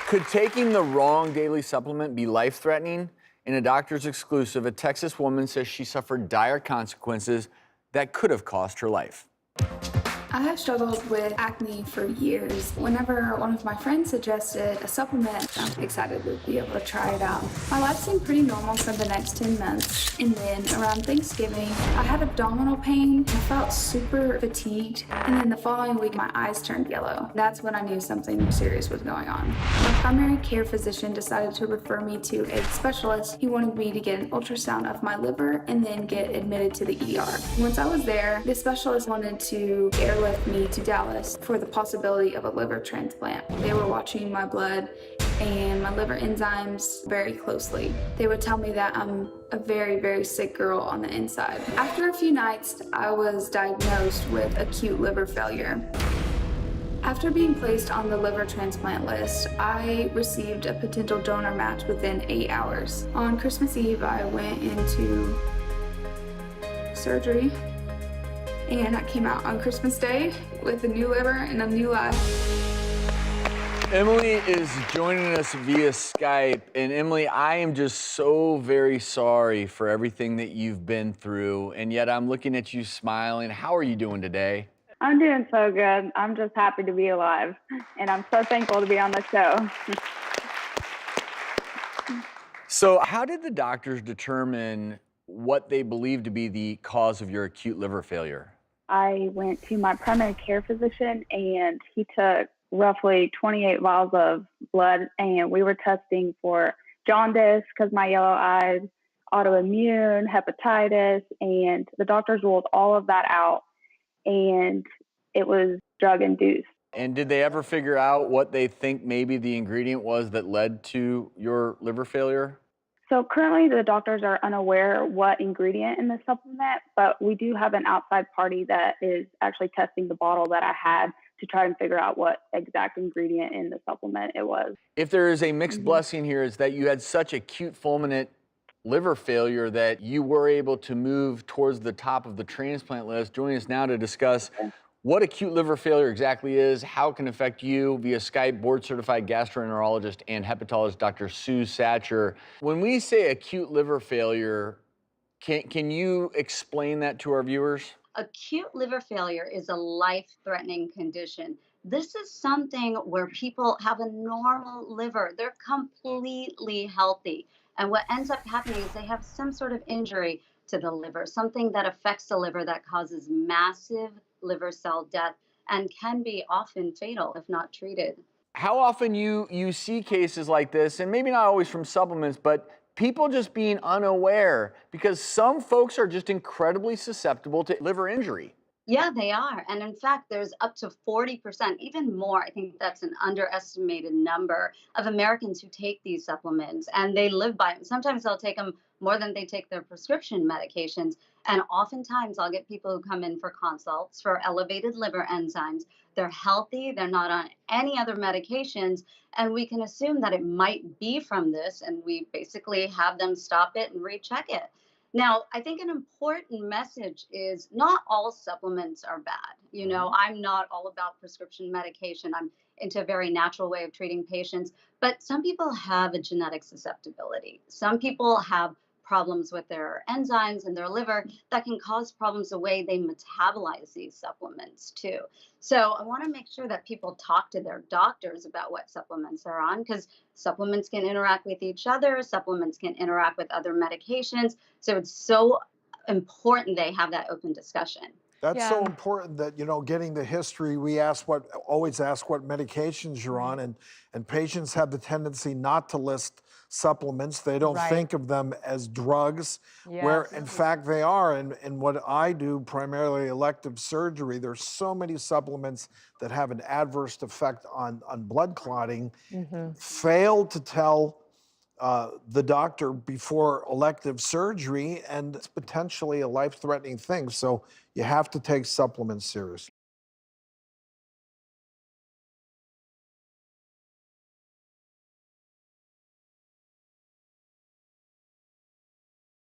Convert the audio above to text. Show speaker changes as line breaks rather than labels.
Could taking the wrong daily supplement be life-threatening? In a doctor's exclusive, a Texas woman says she suffered dire consequences that could have cost her life.
I have struggled with acne for years. Whenever one of my friends suggested a supplement, I'm excited to be able to try it out. My life seemed pretty normal for the next 10 months. And then around Thanksgiving, I had abdominal pain. I felt super fatigued. And then the following week, my eyes turned yellow. That's when I knew something serious was going on. My primary care physician decided to refer me to a specialist. He wanted me to get an ultrasound of my liver and then get admitted to the ER. Once I was there, the specialist wanted to airlift me to Dallas for the possibility of a liver transplant. They were watching my blood and my liver enzymes very closely. They would tell me that I'm a very, very sick girl on the inside. After a few nights, I was diagnosed with acute liver failure. After being placed on the liver transplant list, I received a potential donor match within 8 hours. On Christmas Eve, I went into surgery, and I came out on Christmas Day with a new liver and a new life.
Emily is joining us via Skype. And Emily, I am just so very sorry for everything that you've been through. And yet I'm looking at you smiling. How are you doing today?
I'm doing so good. I'm just happy to be alive, and I'm so thankful to be on the show.
So how did the doctors determine what they believe to be the cause of your acute liver failure?
I went to my primary care physician, and he took roughly 28 vials of blood, and we were testing for jaundice because my yellow eyes, autoimmune, hepatitis, and the doctors ruled all of that out, and it was drug-induced.
And did they ever figure out what they think maybe the ingredient was that led to your liver failure?
So currently the doctors are unaware what ingredient in the supplement, but we do have an outside party that is actually testing the bottle that I had to try and figure out what exact ingredient in the supplement it was.
If there is a mixed blessing here, is that you had such acute fulminant liver failure that you were able to move towards the top of the transplant list. Joining us now to discuss what acute liver failure exactly is, how it can affect you via Skype, board-certified gastroenterologist and hepatologist Dr. Sue Satcher. When we say acute liver failure, can you explain that to our viewers?
Acute liver failure is a life-threatening condition. This is something where people have a normal liver. They're completely healthy. And what ends up happening is they have some sort of injury to the liver, something that affects the liver that causes massive liver cell death and can be often fatal if not treated.
How often you see cases like this, and maybe not always from supplements, but people just being unaware, because some folks are just incredibly susceptible to liver injury.
Yeah, they are. And in fact, there's up to 40%, even more. I think that's an underestimated number of Americans who take these supplements and they live by them. Sometimes they'll take them more than they take their prescription medications. And oftentimes I'll get people who come in for consults for elevated liver enzymes. They're healthy, they're not on any other medications, and we can assume that it might be from this, and we basically have them stop it and recheck it. Now, I think an important message is not all supplements are bad. You know, I'm not all about prescription medication. I'm into a very natural way of treating patients. But some people have a genetic susceptibility. Some people have problems with their enzymes in their liver that can cause problems the way they metabolize these supplements too. So I want to make sure that people talk to their doctors about what supplements they're on, because supplements can interact with each other, supplements can interact with other medications. So it's so important they have that open discussion.
That's
Yeah.
so important that, getting the history, we always ask what medications you're on, and patients have the tendency not to list supplements. They don't
Right.
think of them as drugs, where
Yes.
in fact they are. And what I do, primarily elective surgery, there's so many supplements that have an adverse effect on blood clotting. Fail to tell the doctor before elective surgery, and it's potentially a life-threatening thing. So you have to take supplements seriously.